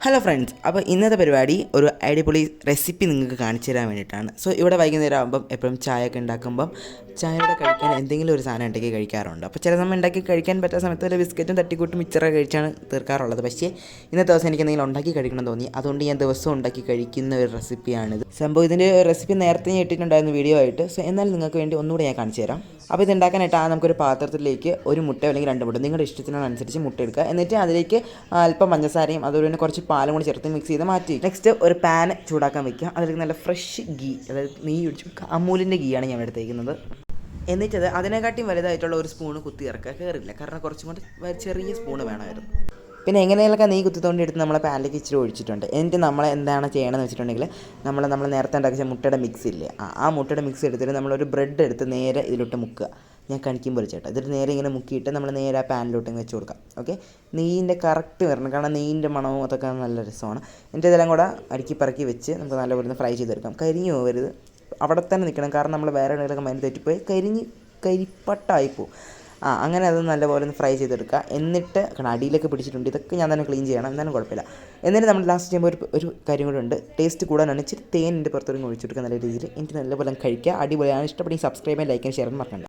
Hello friends, അപ്പോൾ ഇന്നത്തെ പരിപാടി ഒരു അടിപൊളി റെസിപ്പി നിങ്ങൾക്ക് കാണിച്ചു തരാൻ വേണ്ടിയിട്ടാണ്. സോ ഇവിടെ വൈകുന്നേരം ആകുമ്പം എപ്പോഴും ചായയൊക്കെ ഉണ്ടാക്കുമ്പം ചായയുടെ കഴിക്കാൻ എന്തെങ്കിലും ഒരു സാധനം ഉണ്ടാക്കി കഴിക്കാറുണ്ട്. അപ്പോൾ ചില സമയം ഉണ്ടാക്കി കഴിക്കാൻ പറ്റുന്ന സമയത്ത് ഒരു ബിസ്ക്കറ്റും തട്ടിക്കൂട്ടും മിച്ചറൊക്കെ കഴിച്ചാണ് തീർക്കാറുള്ളത്. പക്ഷേ ഇന്നത്തെ ദിവസം എനിക്ക് എന്തെങ്കിലും ഉണ്ടാക്കി കഴിക്കണം തോന്നി, അതുകൊണ്ട് ഞാൻ ദിവസവും ഉണ്ടാക്കി കഴിക്കുന്ന ഒരു റെസിപ്പിയാണിത്. സംഭവം ഇതിൻ്റെ റെസിപ്പി നേരത്തെ ഞാൻ ഇട്ടിട്ടുണ്ടായിരുന്ന വീഡിയോ ആയിട്ട്. സോ എന്നാൽ നിങ്ങൾക്ക് വേണ്ടി ഒന്നുകൂടെ ഞാൻ കാണിച്ചു തരാം. അപ്പോൾ ഇത് ഉണ്ടാക്കാനായിട്ട് നമുക്കൊരു പാത്രത്തിലേക്ക് ഒരു മുട്ട അല്ലെങ്കിൽ 2 മുട്ട നിങ്ങളുടെ ഇഷ്ടത്തിനനുസരിച്ച് മുട്ട എടുക്കുക. എന്നിട്ട് അതിലേക്ക് അല്പം പഞ്ചസാരയും അതുപോലെ തന്നെ കുറച്ച് പാലും കൂടി ചേർത്ത് മിക്സ് ചെയ്ത് മാറ്റി. നെക്സ്റ്റ് ഒരു പാൻ ചൂടാക്കാൻ വെക്കുക. അതിലേക്ക് നല്ല ഫ്രഷ് ഗീ, അതായത് നെയ്യ് ഒഴിച്ചു, അമൂലിൻ്റെ ഗീയാണ് ഞാൻ എടുത്തേക്കുന്നത്. എന്നിട്ടത് അതിനെക്കാട്ടിയും വലുതായിട്ടുള്ള ഒരു സ്പൂണ് കുത്തി ഇറക്കുക. കയറില്ല, കാരണം കുറച്ചും കൂടി ചെറിയ സ്പൂണ് വേണമായിരുന്നു. പിന്നെ എങ്ങനെയൊക്കെ നെയ്യ് കുത്തിത്തോണ്ടി എടുത്ത് നമ്മളെ പാനിലേക്ക് ഇച്ചിരി ഒഴിച്ചിട്ടുണ്ട്. എന്നിട്ട് നമ്മൾ എന്താണ് ചെയ്യണമെന്ന് വെച്ചിട്ടുണ്ടെങ്കിൽ നമ്മൾ നേരത്തെ ഉണ്ടാക്കിയ മുട്ടയുടെ മിക്സ് ഇല്ലേ, ആ മുട്ടയുടെ മിക്സ് എടുത്തിട്ട് നമ്മളൊരു ബ്രെഡ് എടുത്ത് നേരെ ഇതിലോട്ട് മുക്കുക. ഞാൻ കാണിക്കുമ്പോൾ ചേട്ടാ, ഇതിൽ നേരെ ഇങ്ങനെ മുക്കിയിട്ട് നമ്മൾ നേരെ ആ പാനിലോട്ട് വെച്ച് കൊടുക്കാം. ഓക്കെ, നെയ്യിൻ്റെ കറക്റ്റ് വരണം, കാരണം നെയ്യിൻ്റെ മണവും അതൊക്കെ നല്ല രസമാണ്. എന്നിട്ട് ഇതെല്ലാം കൂടെ അടുക്കി പറക്കി വെച്ച് നമുക്ക് നല്ലപോലെ ഫ്രൈ ചെയ്തെടുക്കാം. കരിഞ്ഞു പോകരുത്, അവിടെ തന്നെ നിൽക്കണം, കാരണം നമ്മൾ വേറെ എവിടെയൊക്കെ മരുന്ന് തെറ്റിപ്പോയി കരിപ്പട്ടായിപ്പോവും. അങ്ങനെ അത് നല്ലപോലെ ഒന്ന് ഫ്രൈ ചെയ്തെടുക്കുക. എന്നിട്ട് അടിയിലൊക്കെ പിടിച്ചിട്ടുണ്ട്, ഇതൊക്കെ ഞാൻ തന്നെ ക്ലീൻ ചെയ്യണം, എന്നാലും കുഴപ്പമില്ല. എന്നിട്ട് നമ്മൾ ലാസ്റ്റ് ചെയ്യുമ്പോൾ ഒരു കാര്യം കൂടെ ഉണ്ട്, ടേസ്റ്റ് കൂടാനാണ് ഇച്ചിരി തേനിൻ്റെ പുറത്തോട്ട് ഒഴിച്ചെടുക്കുക നല്ല രീതിയിൽ. എനിക്ക് നല്ലപോലെ കഴിക്കുക, അടിപൊളിയാണ്. ഇഷ്ടപ്പെടുമെങ്കിൽ സബ്സ്ക്രൈബ് ചെയ്യാൻ, ലൈക്ക് ചെയ്യാൻ, ഷെയർ ചെയ്യാൻ മറക്കണ്ട.